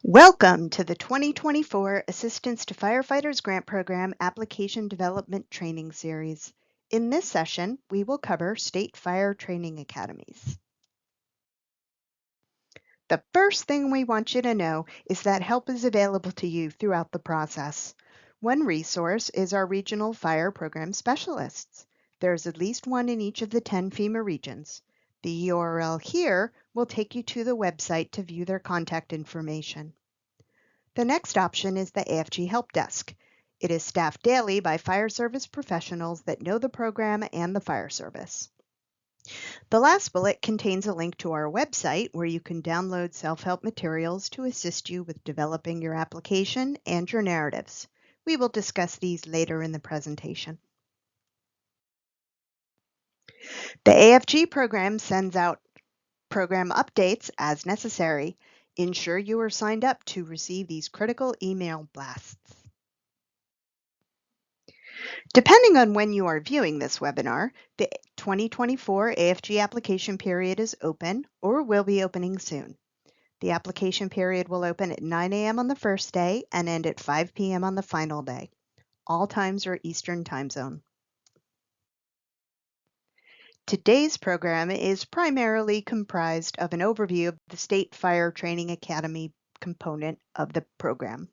Welcome to the 2024 Assistance to Firefighters Grant Program Application Development Training Series. In this session, we will cover state fire training academies. The first thing we want you to know is that help is available to you throughout the process. One resource is our regional fire program specialists. There's at least one in each of the 10 FEMA regions. The URL here will take you to the website to view their contact information. The next option is the AFG Help Desk. It is staffed daily by fire service professionals that know the program and the fire service. The last bullet contains a link to our website where you can download self-help materials to assist you with developing your application and your narratives. We will discuss these later in the presentation. The AFG program sends out program updates as necessary. Ensure you are signed up to receive these critical email blasts. Depending on when you are viewing this webinar, the 2024 AFG application period is open or will be opening soon. The application period will open at 9 a.m. on the first day and end at 5 p.m. on the final day. All times are Eastern Time Zone. Today's program is primarily comprised of an overview of the State Fire Training Academy component of the program.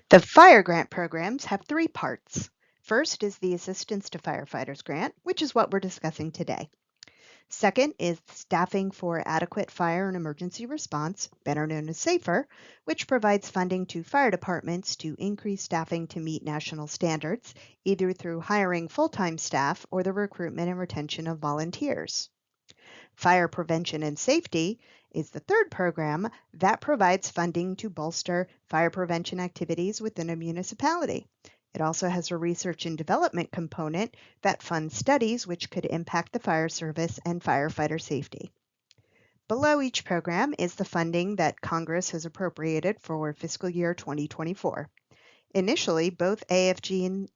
The fire grant programs have three parts. First is the Assistance to Firefighters Grant, which is what we're discussing today. Second is Staffing for Adequate Fire and Emergency Response, better known as SAFER, which provides funding to fire departments to increase staffing to meet national standards, either through hiring full-time staff or the recruitment and retention of volunteers. Fire Prevention and Safety is the third program that provides funding to bolster fire prevention activities within a municipality. It also has a research and development component that funds studies which could impact the fire service and firefighter safety. Below each program is the funding that Congress has appropriated for fiscal year 2024. Initially, both AFG and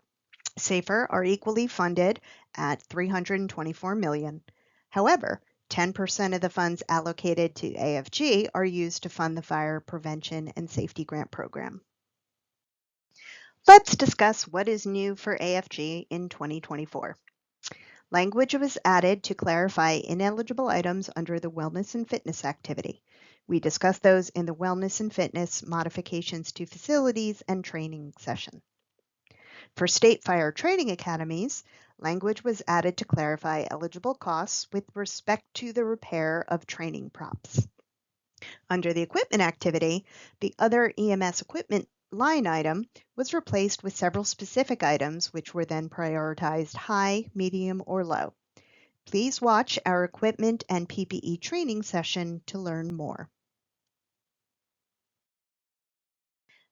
SAFER are equally funded at $324 million. However, 10% of the funds allocated to AFG are used to fund the Fire Prevention and Safety Grant Program. Let's discuss what is new for AFG in 2024. Language was added to clarify ineligible items under the Wellness and Fitness activity. We discussed those in the Wellness and Fitness modifications to facilities and training session. For state fire training academies, language was added to clarify eligible costs with respect to the repair of training props. Under the equipment activity, the other EMS equipment line item was replaced with several specific items which were then prioritized high, medium, or low. Please watch our equipment and PPE training session to learn more.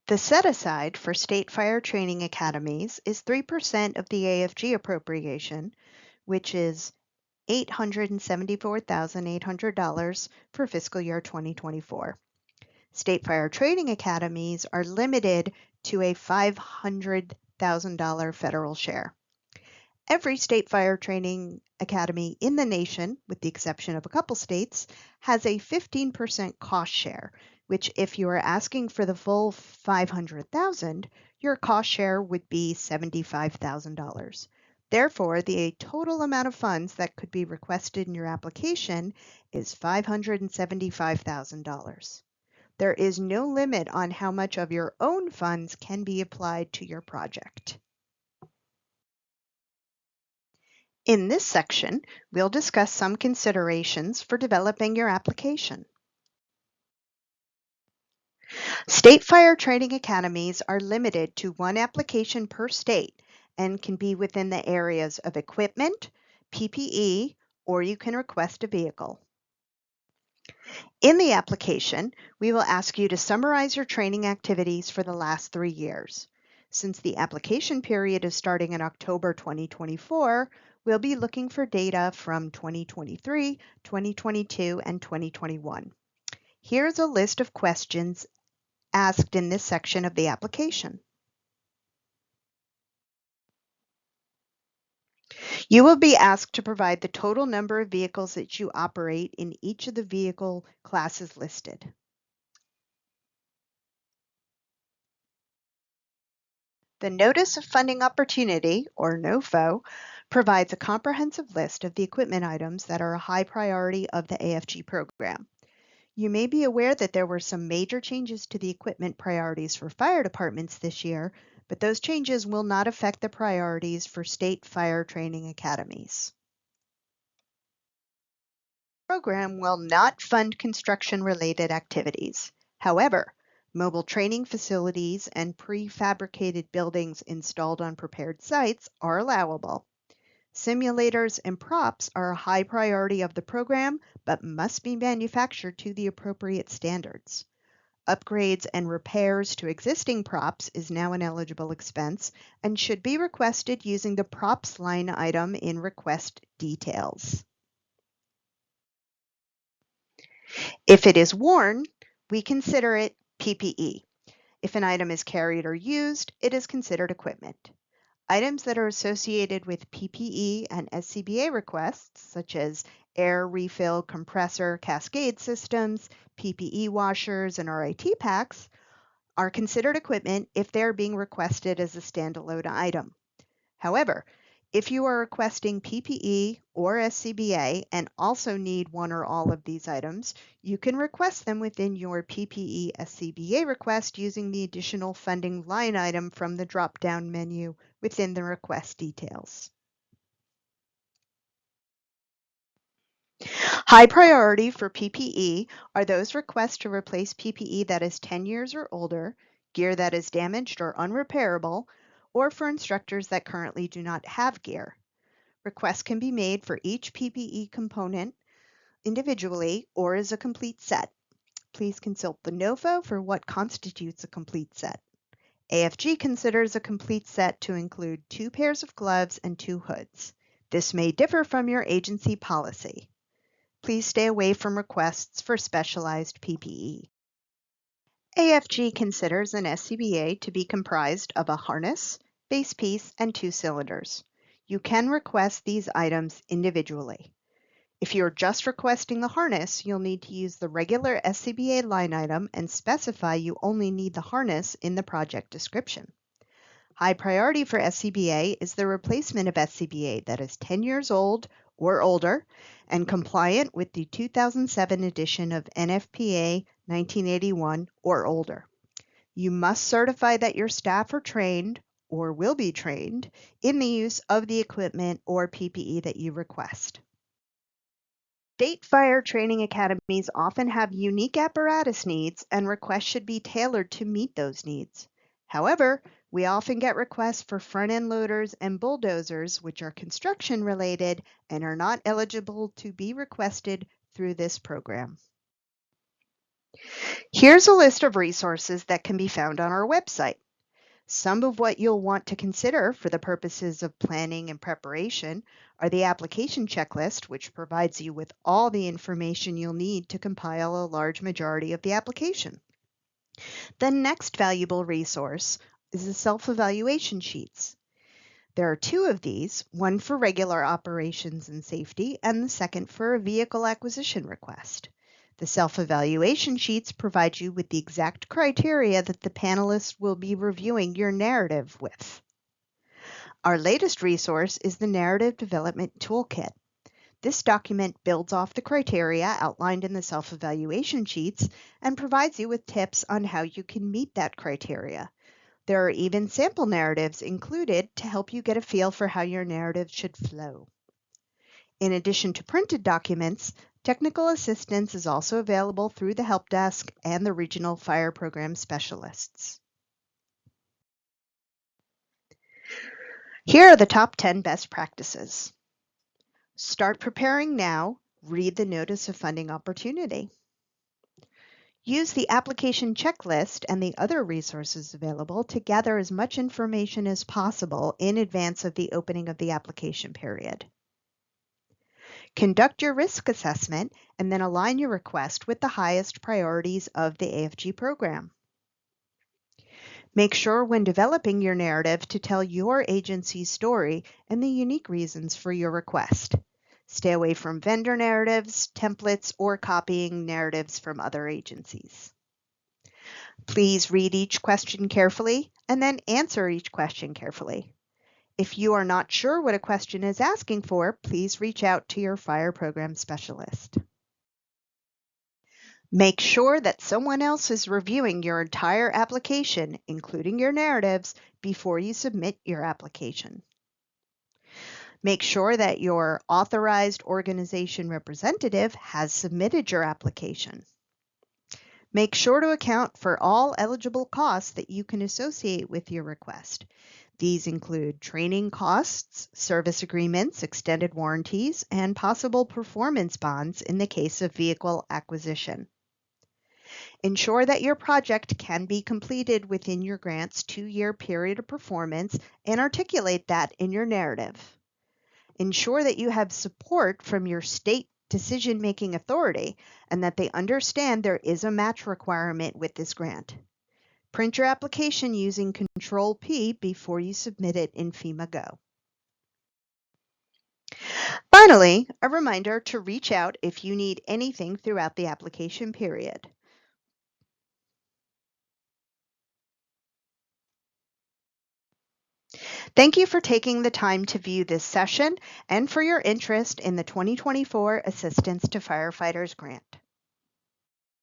The set-aside for state fire training academies is 3% of the AFG appropriation, which is $874,800 for fiscal year 2024. State fire training academies are limited to a $500,000 federal share. Every state fire training academy in the nation, with the exception of a couple states, has a 15% cost share, which if you are asking for the full $500,000, your cost share would be $75,000. Therefore, the total amount of funds that could be requested in your application is $575,000. There is no limit on how much of your own funds can be applied to your project. In this section, we'll discuss some considerations for developing your application. State fire training academies are limited to one application per state and can be within the areas of equipment, PPE, or you can request a vehicle. In the application, we will ask you to summarize your training activities for the last 3 years. Since the application period is starting in October 2024, we'll be looking for data from 2023, 2022, and 2021. Here's a list of questions asked in this section of the application. You will be asked to provide the total number of vehicles that you operate in each of the vehicle classes listed. The Notice of Funding Opportunity, or NOFO, provides a comprehensive list of the equipment items that are a high priority of the AFG program. You may be aware that there were some major changes to the equipment priorities for fire departments this year, but those changes will not affect the priorities for state fire training academies. The program will not fund construction-related activities. However, mobile training facilities and prefabricated buildings installed on prepared sites are allowable. Simulators and props are a high priority of the program, but must be manufactured to the appropriate standards. Upgrades and repairs to existing props is now an eligible expense and should be requested using the props line item in request details. If it is worn, we consider it PPE. If an item is carried or used, it is considered equipment. Items that are associated with PPE and SCBA requests, such as air refill compressor cascade systems, PPE washers, and RIT packs, are considered equipment if they are being requested as a standalone item. However, if you are requesting PPE or SCBA and also need one or all of these items, you can request them within your PPE SCBA request using the additional funding line item from the drop-down menu within the request details. High priority for PPE are those requests to replace PPE that is 10 years or older, gear that is damaged or unrepairable, or for instructors that currently do not have gear. Requests can be made for each PPE component individually or as a complete set. Please consult the NOFO for what constitutes a complete set. AFG considers a complete set to include 2 pairs of gloves and 2 hoods. This may differ from your agency policy. Please stay away from requests for specialized PPE. AFG considers an SCBA to be comprised of a harness, base piece, and 2 cylinders. You can request these items individually. If you're just requesting the harness, you'll need to use the regular SCBA line item and specify you only need the harness in the project description. High priority for SCBA is the replacement of SCBA that is 10 years old or older and compliant with the 2007 edition of NFPA 1981 or older. You must certify that your staff are trained or will be trained in the use of the equipment or PPE that you request. State fire training academies often have unique apparatus needs, and requests should be tailored to meet those needs. However, we often get requests for front-end loaders and bulldozers, which are construction related and are not eligible to be requested through this program. Here's a list of resources that can be found on our website. Some of what you'll want to consider for the purposes of planning and preparation are the application checklist, which provides you with all the information you'll need to compile a large majority of the application. The next valuable resource is the self-evaluation sheets. There are 2 of these, one for regular operations and safety, and the second for a vehicle acquisition request. The self-evaluation sheets provide you with the exact criteria that the panelists will be reviewing your narrative with. Our latest resource is the Narrative Development Toolkit. This document builds off the criteria outlined in the self-evaluation sheets and provides you with tips on how you can meet that criteria. There are even sample narratives included to help you get a feel for how your narrative should flow. In addition to printed documents, technical assistance is also available through the help desk and the regional fire program specialists. Here are the top 10 best practices. Start preparing now. Read the Notice of Funding Opportunity. Use the application checklist and the other resources available to gather as much information as possible in advance of the opening of the application period. Conduct your risk assessment and then align your request with the highest priorities of the AFG program. Make sure when developing your narrative to tell your agency's story and the unique reasons for your request. Stay away from vendor narratives, templates, or copying narratives from other agencies. Please read each question carefully and then answer each question carefully. If you are not sure what a question is asking for, please reach out to your fire program specialist. Make sure that someone else is reviewing your entire application, including your narratives, before you submit your application. Make sure that your authorized organization representative has submitted your application. Make sure to account for all eligible costs that you can associate with your request. These include training costs, service agreements, extended warranties, and possible performance bonds in the case of vehicle acquisition. Ensure that your project can be completed within your grant's 2-year period of performance and articulate that in your narrative. Ensure that you have support from your state decision-making authority and that they understand there is a match requirement with this grant. Print your application using Control P before you submit it in FEMA Go. Finally, a reminder to reach out if you need anything throughout the application period. Thank you for taking the time to view this session and for your interest in the 2024 Assistance to Firefighters Grant.